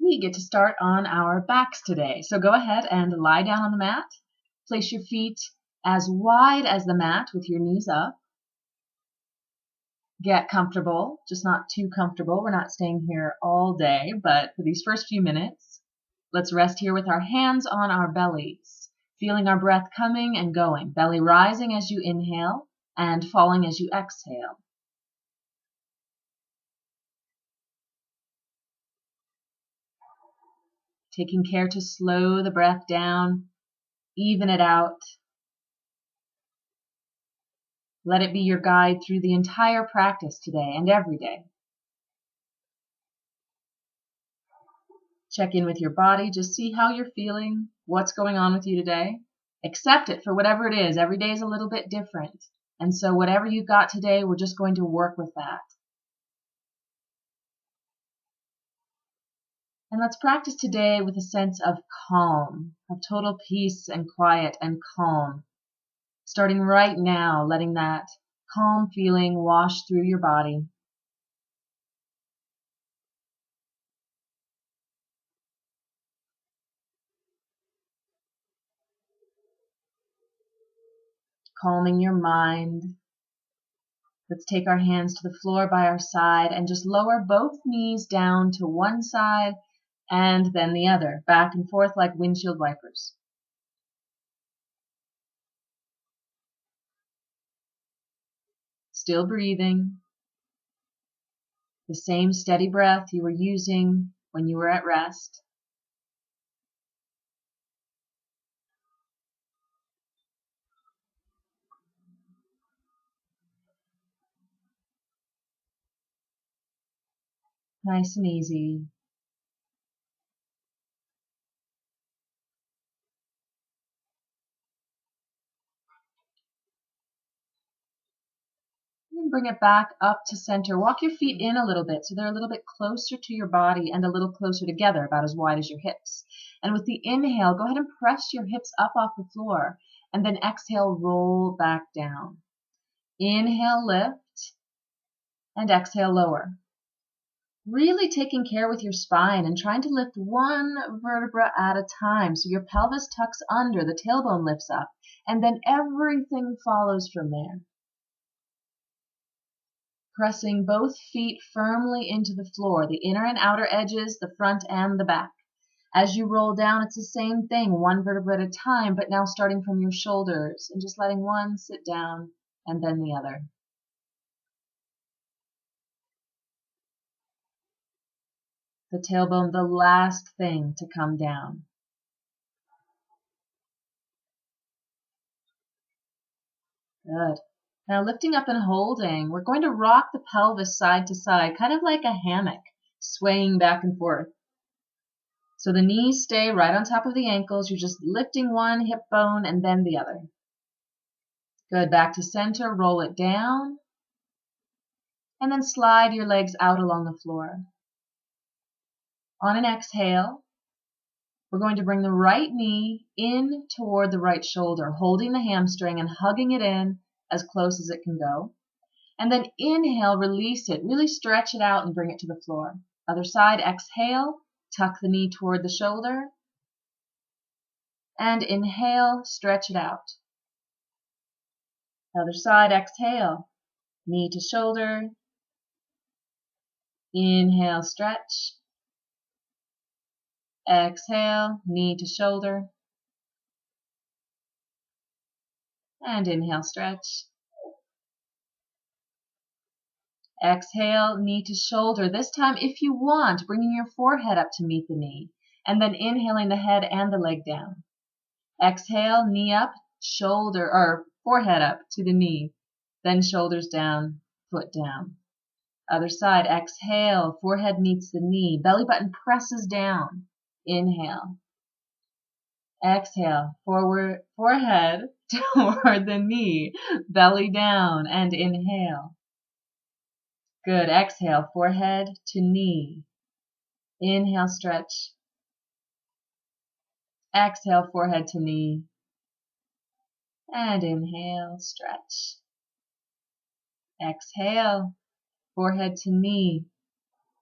we get to start on our backs today. So go ahead and lie down on the mat. Place your feet as wide as the mat with your knees up. Get comfortable, just not too comfortable. We're not staying here all day, but for these first few minutes, let's rest here with our hands on our bellies, feeling our breath coming and going. Belly rising as you inhale and falling as you exhale. Taking care to slow the breath down, even it out. Let it be your guide through the entire practice today and every day. Check in with your body, just see how you're feeling, what's going on with you today. Accept it for whatever it is. Every day is a little bit different. And so whatever you've got today, we're just going to work with that. And let's practice today with a sense of calm, of total peace and quiet and calm. Starting right now, letting that calm feeling wash through your body. Calming your mind. Let's take our hands to the floor by our side and just lower both knees down to one side and then the other, back and forth like windshield wipers. Still breathing. The same steady breath you were using when you were at rest. Nice and easy. And bring it back up to center. Walk your feet in a little bit so they're a little bit closer to your body and a little closer together, about as wide as your hips. And with the inhale, go ahead and press your hips up off the floor. And then exhale, roll back down. Inhale, lift. And exhale, lower. Really taking care with your spine and trying to lift one vertebra at a time. So your pelvis tucks under, the tailbone lifts up, and then everything follows from there. Pressing both feet firmly into the floor, the inner and outer edges, the front and the back. As you roll down, it's the same thing, one vertebra at a time, but now starting from your shoulders and just letting one sit down and then the other. The tailbone, the last thing to come down. Good. Now lifting up and holding, we're going to rock the pelvis side to side, kind of like a hammock, swaying back and forth. So the knees stay right on top of the ankles. You're just lifting one hip bone and then the other. Good. Back to center, roll it down, and then slide your legs out along the floor. On an exhale, we're going to bring the right knee in toward the right shoulder, holding the hamstring and hugging it in as close as it can go. And then inhale, release it, really stretch it out and bring it to the floor. Other side, exhale, tuck the knee toward the shoulder. And inhale, stretch it out. Other side, exhale, knee to shoulder. Inhale, stretch. Exhale, knee to shoulder. And inhale, stretch. Exhale, knee to shoulder. This time, if you want, bringing your forehead up to meet the knee. And then inhaling the head and the leg down. Exhale, knee up, shoulder, or forehead up to the knee. Then shoulders down, foot down. Other side, exhale, forehead meets the knee. Belly button presses down. Inhale. Exhale, forward, forehead toward the knee, belly down, and inhale. Good. Exhale, forehead to knee. Inhale, stretch. Exhale, forehead to knee. And inhale, stretch. Exhale, forehead to knee.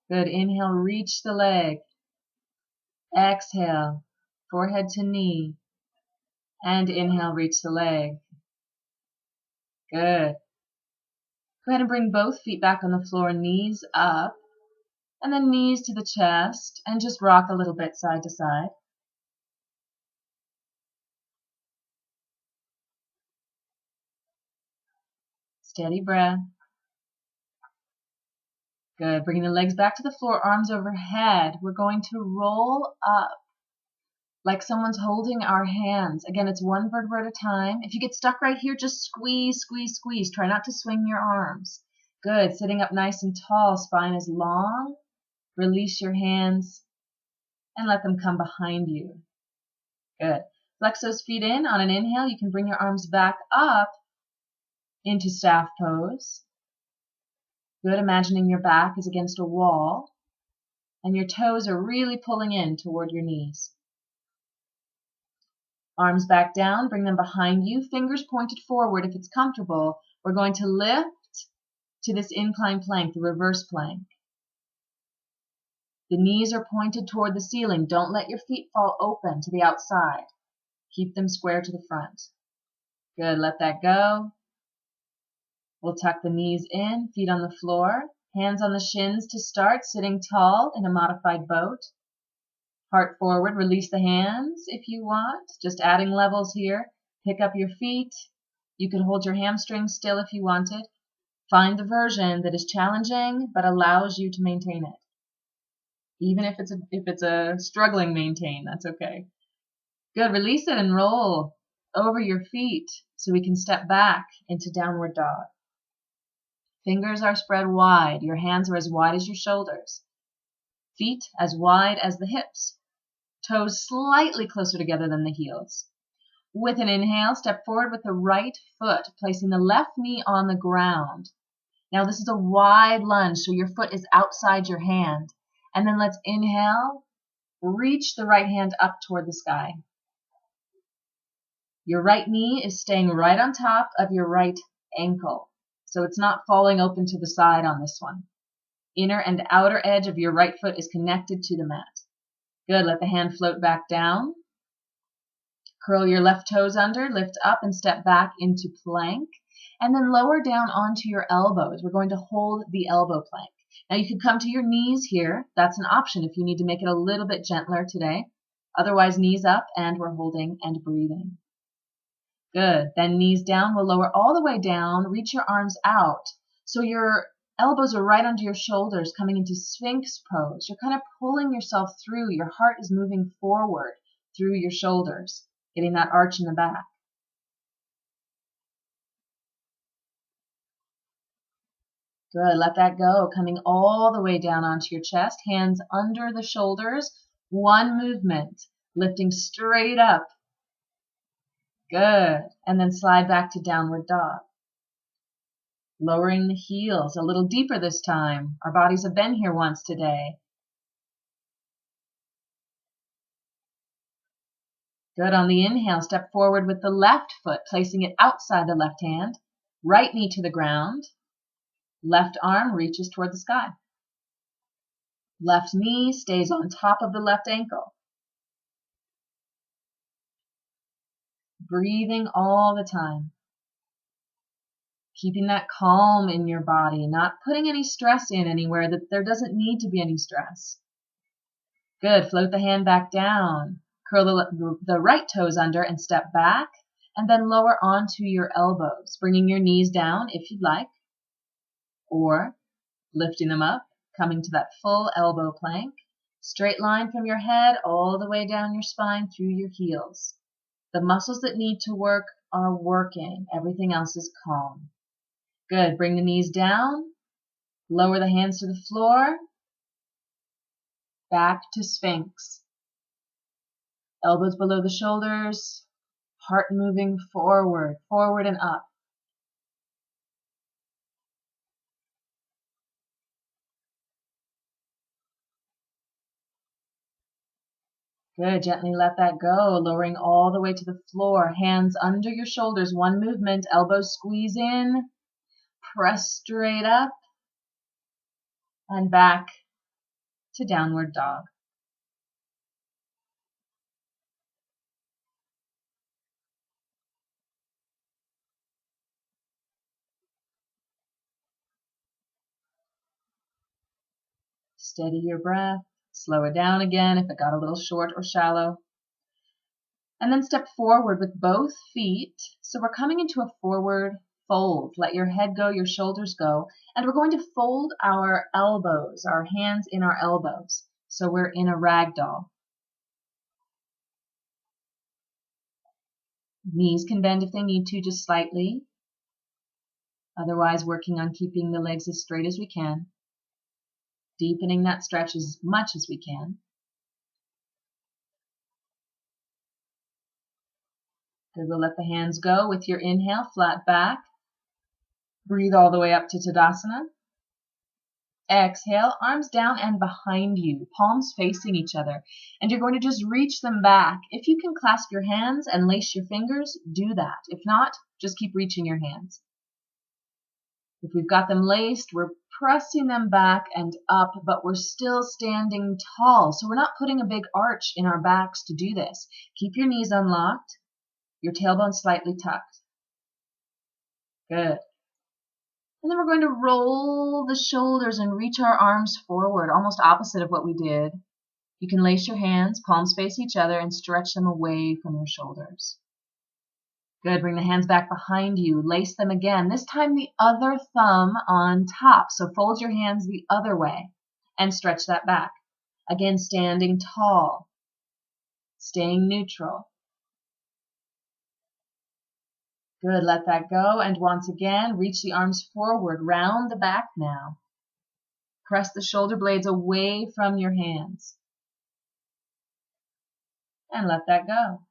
Good. Inhale, reach the leg. Exhale, forehead to knee. And inhale, reach the leg. Good. Go ahead and bring both feet back on the floor, knees up, and then knees to the chest, and just rock a little bit side to side. Steady breath. Good. Bringing the legs back to the floor, arms overhead. We're going to roll up like someone's holding our hands. Again, it's one vertebra at a time. If you get stuck right here, just squeeze, squeeze, squeeze. Try not to swing your arms. Good. Sitting up nice and tall, spine is long. Release your hands and let them come behind you. Good. Flex those feet in. On an inhale, you can bring your arms back up into staff pose. Good. Imagining your back is against a wall and your toes are really pulling in toward your knees. Arms back down, bring them behind you, fingers pointed forward if it's comfortable. We're going to lift to this incline plank, the reverse plank. The knees are pointed toward the ceiling. Don't let your feet fall open to the outside. Keep them square to the front. Good, let that go. We'll tuck the knees in, feet on the floor, hands on the shins to start, sitting tall in a modified boat. Heart forward, release the hands if you want. Just adding levels here. Pick up your feet. You can hold your hamstrings still if you wanted. Find the version that is challenging but allows you to maintain it. Even if it's a struggling maintain, that's okay. Good, release it and roll over your feet so we can step back into downward dog. Fingers are spread wide. Your hands are as wide as your shoulders. Feet as wide as the hips. Toes slightly closer together than the heels. With an inhale, step forward with the right foot, placing the left knee on the ground. Now this is a wide lunge, so your foot is outside your hand. And then let's inhale, reach the right hand up toward the sky. Your right knee is staying right on top of your right ankle, so it's not falling open to the side on this one. Inner and outer edge of your right foot is connected to the mat. Good, let the hand float back down. Curl your left toes under, lift up and step back into plank, and then lower down onto your elbows. We're going to hold the elbow plank. Now you could come to your knees here. That's an option if you need to make it a little bit gentler today. Otherwise, knees up and we're holding and breathing. Good. Then knees down. We'll lower all the way down. Reach your arms out. So your elbows are right under your shoulders, coming into Sphinx pose. You're kind of pulling yourself through. Your heart is moving forward through your shoulders, getting that arch in the back. Good, let that go, coming all the way down onto your chest, hands under the shoulders, one movement, lifting straight up. Good, and then slide back to downward dog. Lowering the heels a little deeper this time. Our bodies have been here once today. Good, on the inhale, step forward with the left foot, placing it outside the left hand, right knee to the ground. Left arm reaches toward the sky. Left knee stays on top of the left ankle. Breathing all the time. Keeping that calm in your body, not putting any stress in anywhere that there doesn't need to be any stress. Good, float the hand back down. Curl the right toes under and step back, and then lower onto your elbows, bringing your knees down if you'd like. Or lifting them up, coming to that full elbow plank. Straight line from your head all the way down your spine through your heels. The muscles that need to work are working. Everything else is calm. Good. Bring the knees down. Lower the hands to the floor. Back to Sphinx. Elbows below the shoulders. Heart moving forward, forward and up. Good, gently let that go, lowering all the way to the floor, hands under your shoulders, one movement, elbows squeeze in, press straight up, and back to downward dog. Steady your breath. Slow it down again if it got a little short or shallow. And then step forward with both feet. So we're coming into a forward fold. Let your head go, your shoulders go. And we're going to fold our elbows, our hands in our elbows. So we're in a ragdoll. Knees can bend if they need to, just slightly. Otherwise, working on keeping the legs as straight as we can. Deepening that stretch as much as we can. Good, we'll let the hands go with your inhale, flat back. Breathe all the way up to Tadasana. Exhale, arms down and behind you, palms facing each other. And you're going to just reach them back. If you can clasp your hands and lace your fingers, do that. If not, just keep reaching your hands. If we've got them laced, we're pressing them back and up, but we're still standing tall. So we're not putting a big arch in our backs to do this. Keep your knees unlocked, your tailbone slightly tucked. Good. And then we're going to roll the shoulders and reach our arms forward, almost opposite of what we did. You can lace your hands, palms face each other, and stretch them away from your shoulders. Good, bring the hands back behind you, lace them again, this time the other thumb on top. So fold your hands the other way and stretch that back. Again, standing tall, staying neutral. Good, let that go. And once again, reach the arms forward, round the back now. Press the shoulder blades away from your hands. And let that go.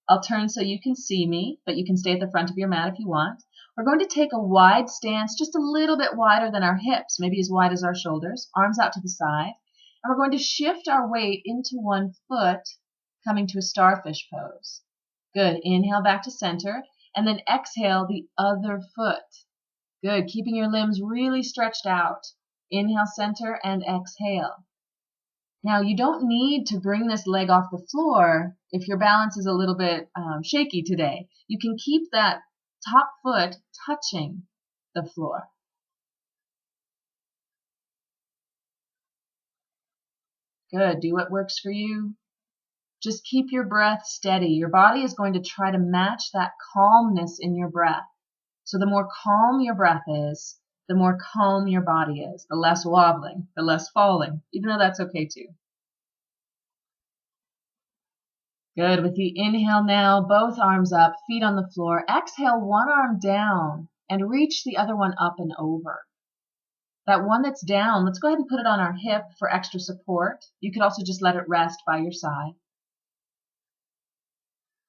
I'll turn so you can see me, but you can stay at the front of your mat if you want. We're going to take a wide stance, just a little bit wider than our hips, maybe as wide as our shoulders, arms out to the side. And we're going to shift our weight into one foot, coming to a starfish pose. Good, inhale back to center, and then exhale the other foot. Good, keeping your limbs really stretched out. Inhale, center, and exhale. Now, you don't need to bring this leg off the floor if your balance is a little bit shaky today. You can keep that top foot touching the floor. Good. Do what works for you. Just keep your breath steady. Your body is going to try to match that calmness in your breath. So the more calm your breath is, the more calm your body is, the less wobbling, the less falling, even though that's okay too. Good. With the inhale now, both arms up, feet on the floor. Exhale, one arm down and reach the other one up and over. That one that's down, let's go ahead and put it on our hip for extra support. You could also just let it rest by your side.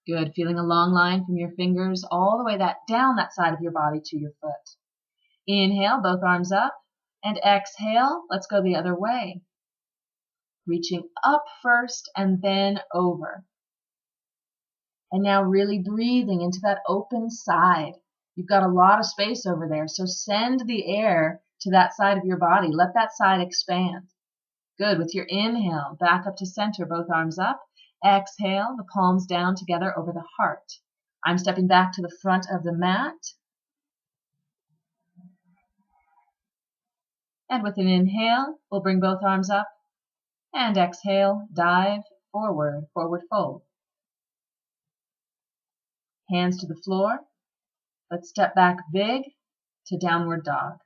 Good. Feeling a long line from your fingers all the way down that side of your body to your foot. Inhale, both arms up, and exhale, let's go the other way. Reaching up first and then over. And now really breathing into that open side. You've got a lot of space over there, so send the air to that side of your body. Let that side expand. Good. With your inhale, back up to center, both arms up. Exhale, the palms down together over the heart. I'm stepping back to the front of the mat. And with an inhale, we'll bring both arms up. And exhale, dive forward, forward fold. Hands to the floor. Let's step back big to downward dog.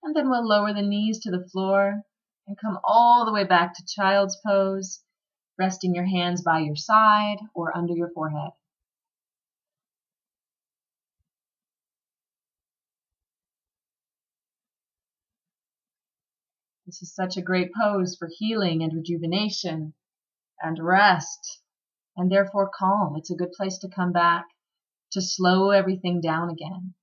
And then we'll lower the knees to the floor and come all the way back to child's pose, resting your hands by your side or under your forehead. This is such a great pose for healing and rejuvenation and rest, and therefore calm. It's a good place to come back, to slow everything down again,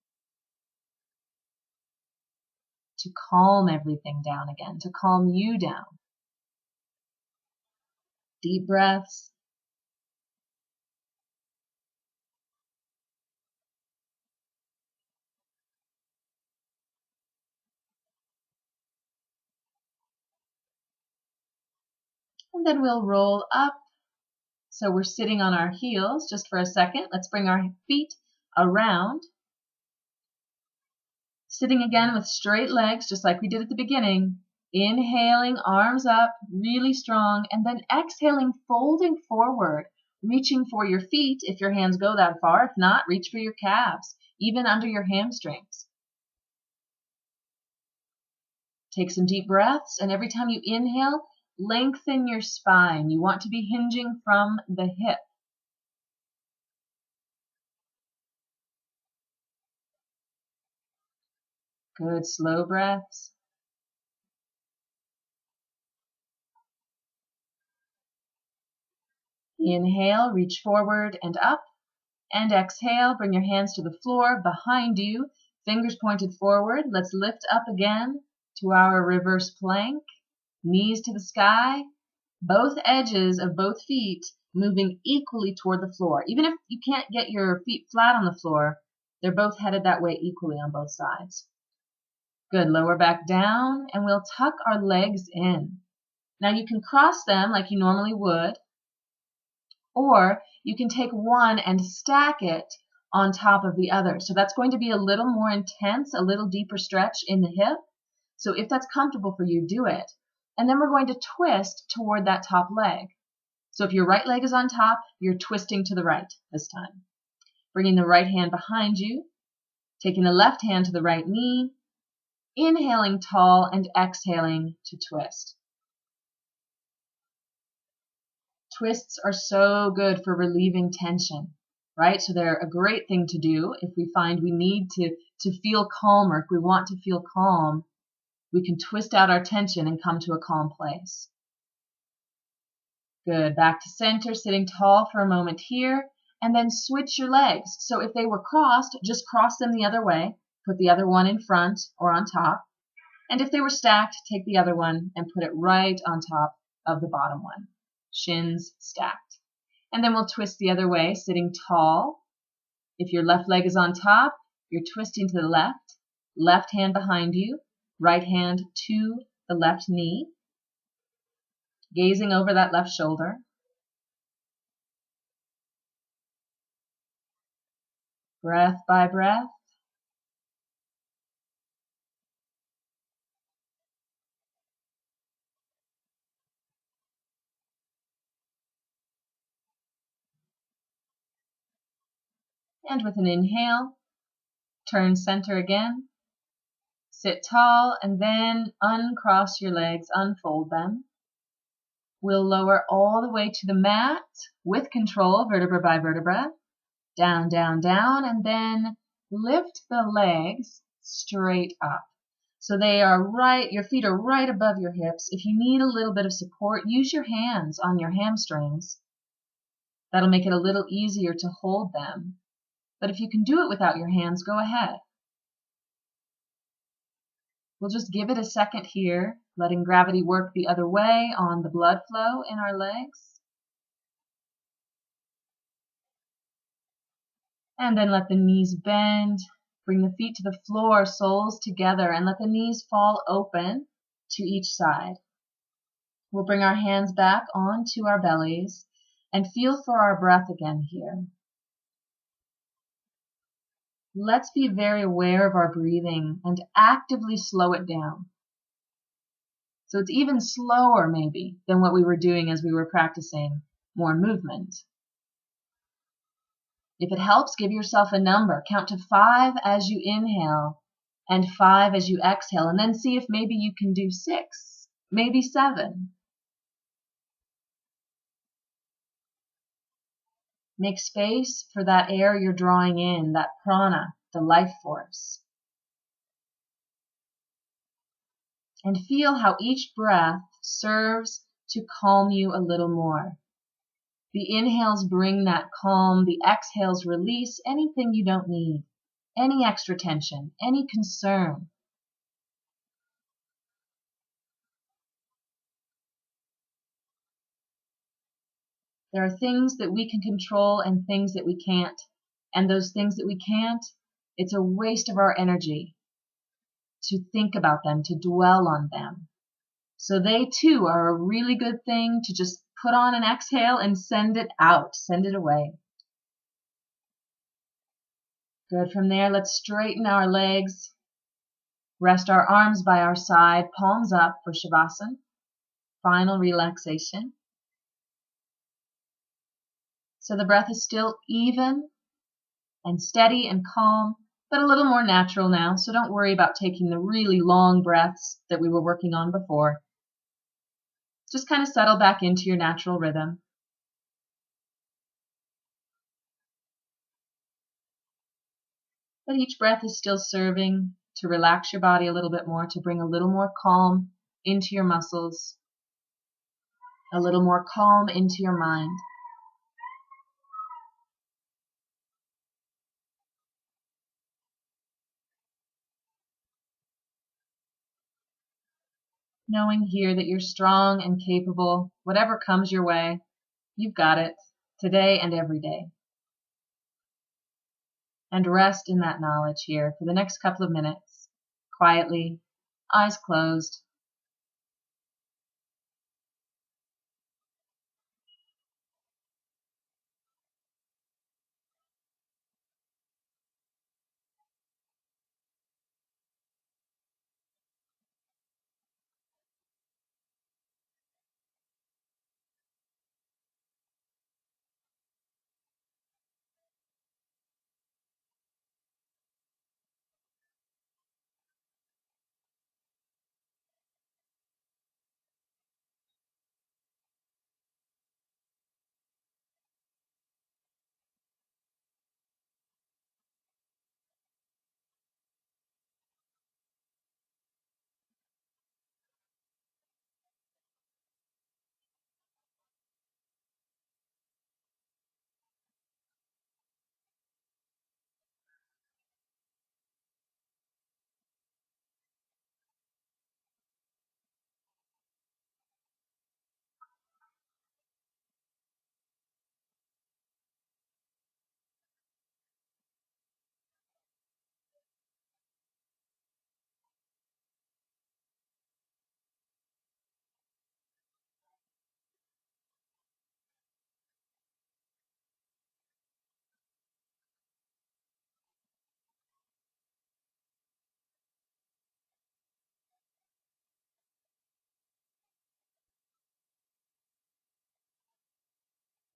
to calm everything down again, to calm you down. Deep breaths. And then we'll roll up. So we're sitting on our heels just for a second. Let's bring our feet around. Sitting again with straight legs, just like we did at the beginning. Inhaling, arms up, really strong, and then exhaling, folding forward, reaching for your feet if your hands go that far. If not, reach for your calves, even under your hamstrings. Take some deep breaths, and every time you inhale, lengthen your spine. You want to be hinging from the hip. Good, slow breaths. Inhale, reach forward and up. And exhale, bring your hands to the floor behind you, fingers pointed forward. Let's lift up again to our reverse plank, knees to the sky, both edges of both feet moving equally toward the floor. Even if you can't get your feet flat on the floor, they're both headed that way equally on both sides. Good, lower back down, and we'll tuck our legs in. Now you can cross them like you normally would, or you can take one and stack it on top of the other. So that's going to be a little more intense, a little deeper stretch in the hip. So if that's comfortable for you, do it. And then we're going to twist toward that top leg. So if your right leg is on top, you're twisting to the right this time. Bringing the right hand behind you, taking the left hand to the right knee, inhaling tall and exhaling to twist. Twists are so good for relieving tension, right? So they're a great thing to do if we find we need to feel calmer. If we want to feel calm, we can twist out our tension and come to a calm place. Good. Back to center, sitting tall for a moment here, and then switch your legs. So if they were crossed, just cross them the other way. Put the other one in front or on top. And if they were stacked, take the other one and put it right on top of the bottom one. Shins stacked. And then we'll twist the other way, sitting tall. If your left leg is on top, you're twisting to the left. Left hand behind you, right hand to the left knee. Gazing over that left shoulder. Breath by breath. And with an inhale, turn center again. Sit tall and then uncross your legs, unfold them. We'll lower all the way to the mat with control, vertebra by vertebra. Down, down, down, and then lift the legs straight up. So they are right, your feet are right above your hips. If you need a little bit of support, use your hands on your hamstrings. That'll make it a little easier to hold them. But if you can do it without your hands, go ahead. We'll just give it a second here, letting gravity work the other way on the blood flow in our legs. And then let the knees bend. Bring the feet to the floor, soles together, and let the knees fall open to each side. We'll bring our hands back onto our bellies and feel for our breath again here. Let's be very aware of our breathing and actively slow it down. So it's even slower maybe than what we were doing as we were practicing more movement. If it helps, give yourself a number. Count to 5 as you inhale and 5 as you exhale, and then see if maybe you can do 6, maybe 7. Make space for that air you're drawing in, that prana, the life force. And feel how each breath serves to calm you a little more. The inhales bring that calm, the exhales release anything you don't need, any extra tension, any concern. There are things that we can control and things that we can't. And those things that we can't, it's a waste of our energy to think about them, to dwell on them. So they too are a really good thing to just put on an exhale and send it out, send it away. Good. From there, let's straighten our legs. Rest our arms by our side, palms up for Shavasana. Final relaxation. So the breath is still even and steady and calm, but a little more natural now. So don't worry about taking the really long breaths that we were working on before. Just kind of settle back into your natural rhythm. But each breath is still serving to relax your body a little bit more, to bring a little more calm into your muscles, a little more calm into your mind. Knowing here that you're strong and capable, whatever comes your way, you've got it, today and every day. And rest in that knowledge here for the next couple of minutes, quietly, eyes closed.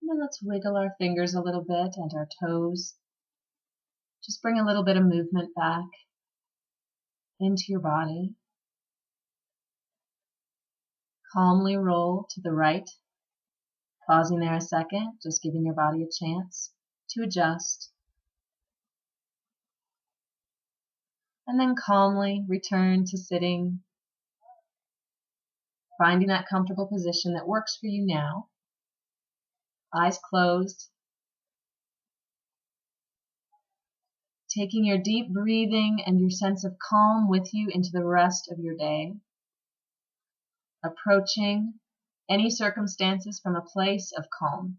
And then let's wiggle our fingers a little bit and our toes. Just bring a little bit of movement back into your body. Calmly roll to the right, pausing there a second, just giving your body a chance to adjust. And then calmly return to sitting, finding that comfortable position that works for you now. Eyes closed. Taking your deep breathing and your sense of calm with you into the rest of your day. Approaching any circumstances from a place of calm.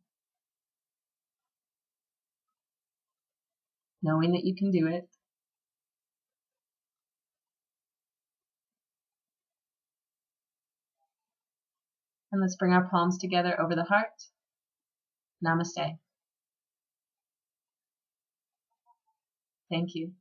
Knowing that you can do it. And let's bring our palms together over the heart. Namaste. Thank you.